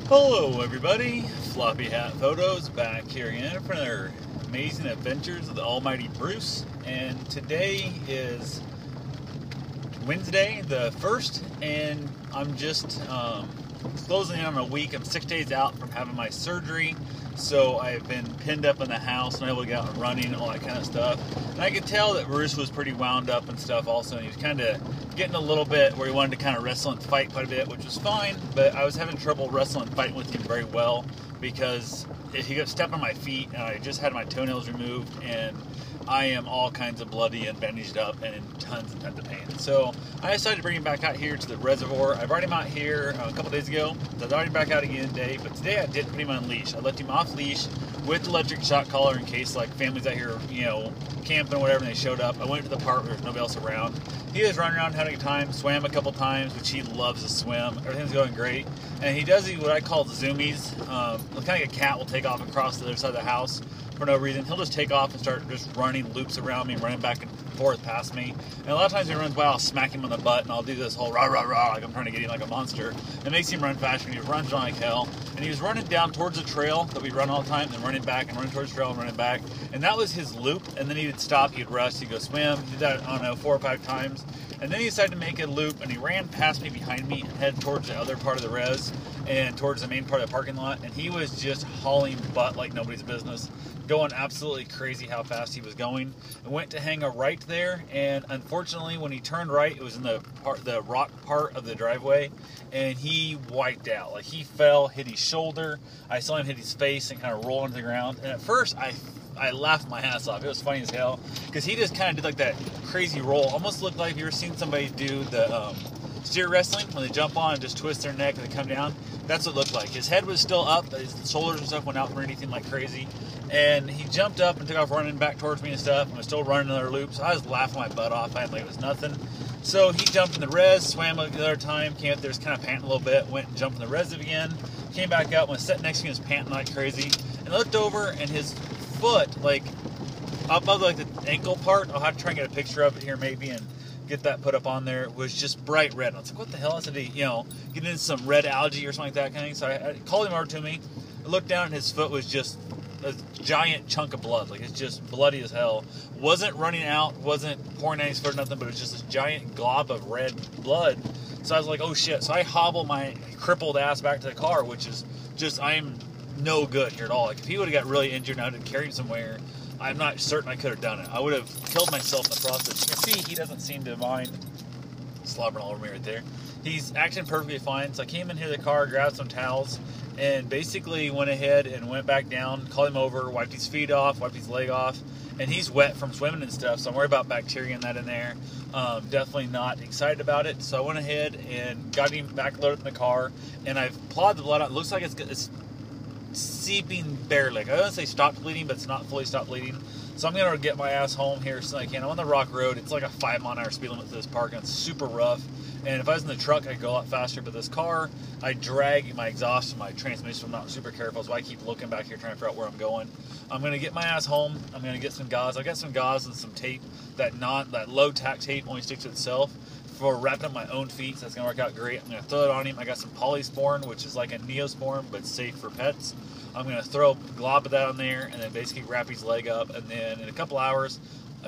Hello everybody, Floppy Hat Photos back here again for another amazing adventures of the almighty Bruce. And today is Wednesday the 1st, and I'm just closing in on a week. I'm 6 days out from having my surgery, so I've been pinned up in the house, not able to get out and running, all that kind of stuff. And I could tell that Bruce was pretty wound up and stuff also, and he was kind of getting a little bit where he wanted to kind of wrestle and fight quite a bit, which was fine, but I was having trouble wrestling and fighting with him very well because he got stepped on my feet, and I just had my toenails removed, and I am all kinds of bloody and bandaged up and in tons and tons of pain. So I decided to bring him back out here to the reservoir. I brought him out here a couple days ago. So I brought him back out again today, but today I did put him on leash. I left him off leash with electric shock collar in case like families out here, camping or whatever, and they showed up. I went to the park where there's nobody else around. He was running around having a good time, swam a couple times, which he loves to swim. Everything's going great. And he does what I call zoomies. Kind of like a cat will take off across the other side of the house for no reason. He'll just take off and start just running loops around me, running back and forth past me. And a lot of times when he runs by, I'll smack him on the butt, and I'll do this whole rah, rah, rah, like I'm trying to get him like a monster. It makes him run faster, and he runs like hell. And he was running down towards the trail that we run all the time, and then running back and running towards the trail and running back. And that was his loop. And then he would stop, he'd rest, he'd go swim. He did that, I don't know, 4 or 5 times. And then he decided to make a loop, and he ran past me behind me and headed towards the other part of the res and towards the main part of the parking lot. And he was just hauling butt like nobody's business, going absolutely crazy how fast he was going. And went to hang a right there, and unfortunately when he turned right, it was in the rock part of the driveway, and he wiped out. Like, he fell, hit his shoulder. I saw him hit his face and kind of roll into the ground. And at first I laughed my ass off. It was funny as hell because he just kind of did like that crazy roll. Almost looked like, you ever seen somebody do the steer wrestling when they jump on and just twist their neck and they come down? That's what it looked like. His head was still up, but his shoulders and stuff went out for anything like crazy. And he jumped up and took off running back towards me and stuff, and was still running another loop. So I was laughing my butt off. I had like it was nothing. So he jumped in the res, swam another time, came up there, was kind of panting a little bit, went and jumped in the res again, came back out, was sitting next to me, was panting like crazy, and looked over, and his foot, like up above like the ankle part, I'll have to try and get a picture of it here maybe and get that put up on there, was just bright red. I was like, what the hell is it? Getting into some red algae or something like that kind of thing. So I called him over to me. I looked down, and his foot was just a giant chunk of blood. Like, it's just bloody as hell. Wasn't running out, wasn't pouring out his foot or nothing, but it was just this giant glob of red blood. So I was like, oh shit. So I hobbled my crippled ass back to the car, which is just, I'm no good here at all. Like, if he would have got really injured and I had to carry him somewhere, I'm not certain I could have done it. I would have killed myself in the process. You can see he doesn't seem to mind slobbering all over me right there. He's acting perfectly fine. So I came in here to the car, grabbed some towels, and basically went ahead and went back down, called him over, wiped his feet off, wiped his leg off, and he's wet from swimming and stuff, so I'm worried about bacteria and that in there. Definitely not excited about it. So I went ahead and got him back loaded in the car, and I've plowed the blood out. It looks like it's seeping barely. Like, I don't say stopped bleeding, but it's not fully stopped bleeding. So I'm going to get my ass home here as soon as I can. I'm on the rock road. It's like a 5-mile-an-hour speed limit to this park, and it's super rough. And if I was in the truck, I'd go a lot faster. But this car, I drag my exhaust and my transmission. I'm not super careful, so I keep looking back here trying to figure out where I'm going. I'm going to get my ass home. I'm going to get some gauze. I got some gauze and some tape. That low tack tape only sticks to itself for wrapping up my own feet, so that's going to work out great. I'm going to throw it on him. I got some Polysporin, which is like a Neosporin, but safe for pets. I'm going to throw a glob of that on there and then basically wrap his leg up. And then in a couple hours,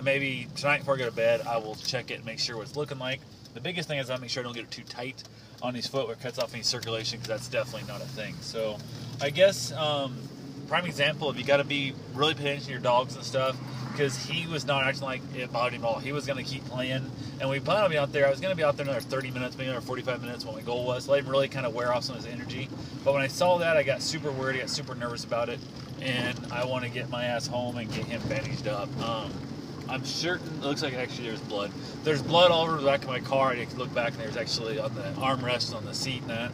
maybe tonight before I go to bed, I will check it and make sure what it's looking like. The biggest thing is I make sure I don't get it too tight on his foot where it cuts off any circulation, because that's definitely not a thing. So I guess prime example, if you got to be really paying attention to your dogs and stuff, because he was not acting like it bothered him at all. He was going to keep playing, and we planned on being out there. I was going to be out there another 30 minutes, maybe another 45 minutes, what my goal was. Let him really kind of wear off some of his energy. But when I saw that, I got super worried. I got super nervous about it, and I want to get my ass home and get him bandaged up. I'm certain, it looks like actually there's blood. There's blood all over the back of my car. I can look back, and there's actually on the armrest on the seat and that.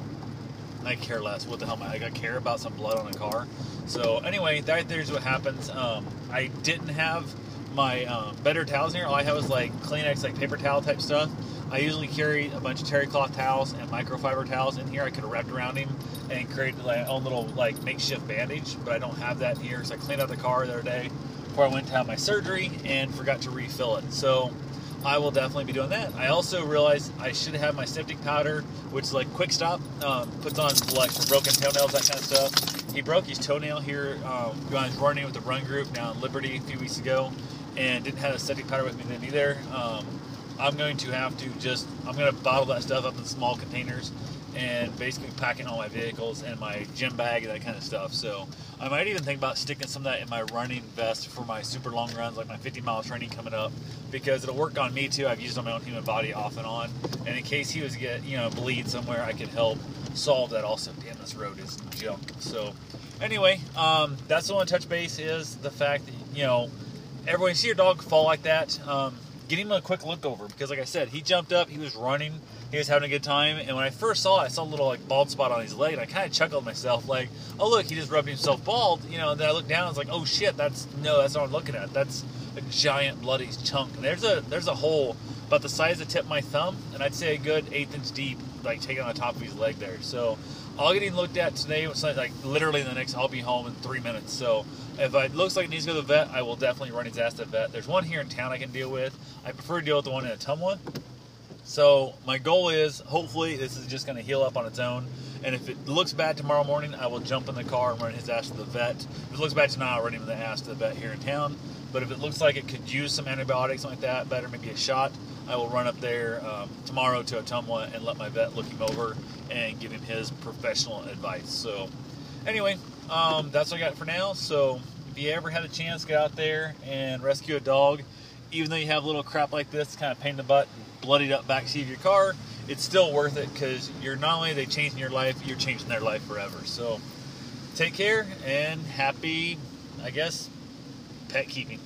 I care less. What the hell am I care about some blood on a car? So anyway, there's what happens. I didn't have my better towels in here. All I had was like Kleenex, like paper towel type stuff. I usually carry a bunch of terry cloth towels and microfiber towels in here. I could have wrapped around him and created my own little like makeshift bandage, but I don't have that in here. So I cleaned out the car the other day before I went to have my surgery and forgot to refill it. So I will definitely be doing that. I also realized I should have my septic powder, which is like Quick Stop, puts on like for broken toenails, that kind of stuff. He broke his toenail here when I was running with the run group down Liberty a few weeks ago, and didn't have a septic powder with me then either. I'm going to have to I'm going to bottle that stuff up in small containers and basically pack it in all my vehicles and my gym bag and that kind of stuff. So I might even think about sticking some of that in my running vest for my super long runs, like my 50-mile training coming up, because it'll work on me too. I've used it on my own human body off and on, and in case he was to get bleed somewhere, I could help solve that also. Damn, this road is junk. So anyway, that's the one touch base is the fact that everyone, you see your dog fall like that, get him a quick look over, because like I said, he jumped up, he was running, he was having a good time, and when I first saw it, I saw a little like bald spot on his leg, and I kind of chuckled to myself like, oh look, he just rubbed himself bald, and then I looked down, I was like, oh shit, that's not what I'm looking at, that's a giant bloody chunk, and there's a hole about the size of the tip of my thumb, and I'd say a good 1/8 inch deep, like taking on the top of his leg there. So I'll get him looked at today, like literally in the next, I'll be home in 3 minutes. So if it looks like it needs to go to the vet, I will definitely run his ass to the vet. There's one here in town I can deal with. I prefer to deal with the one in Ottumwa. So my goal is, hopefully this is just going to heal up on its own. And if it looks bad tomorrow morning, I will jump in the car and run his ass to the vet. If it looks bad tonight, I'll run him the ass to the vet here in town. But if it looks like it could use some antibiotics, something like that, better maybe a shot, I will run up there tomorrow to Ottumwa and let my vet look him over and give him his professional advice. So anyway, that's what I got for now. So if you ever had a chance, get out there and rescue a dog, even though you have little crap like this, kind of pain in the butt, bloodied up backseat of your car, it's still worth it, because you're not only are they changing your life, you're changing their life forever. So take care and happy, I guess, pet keeping.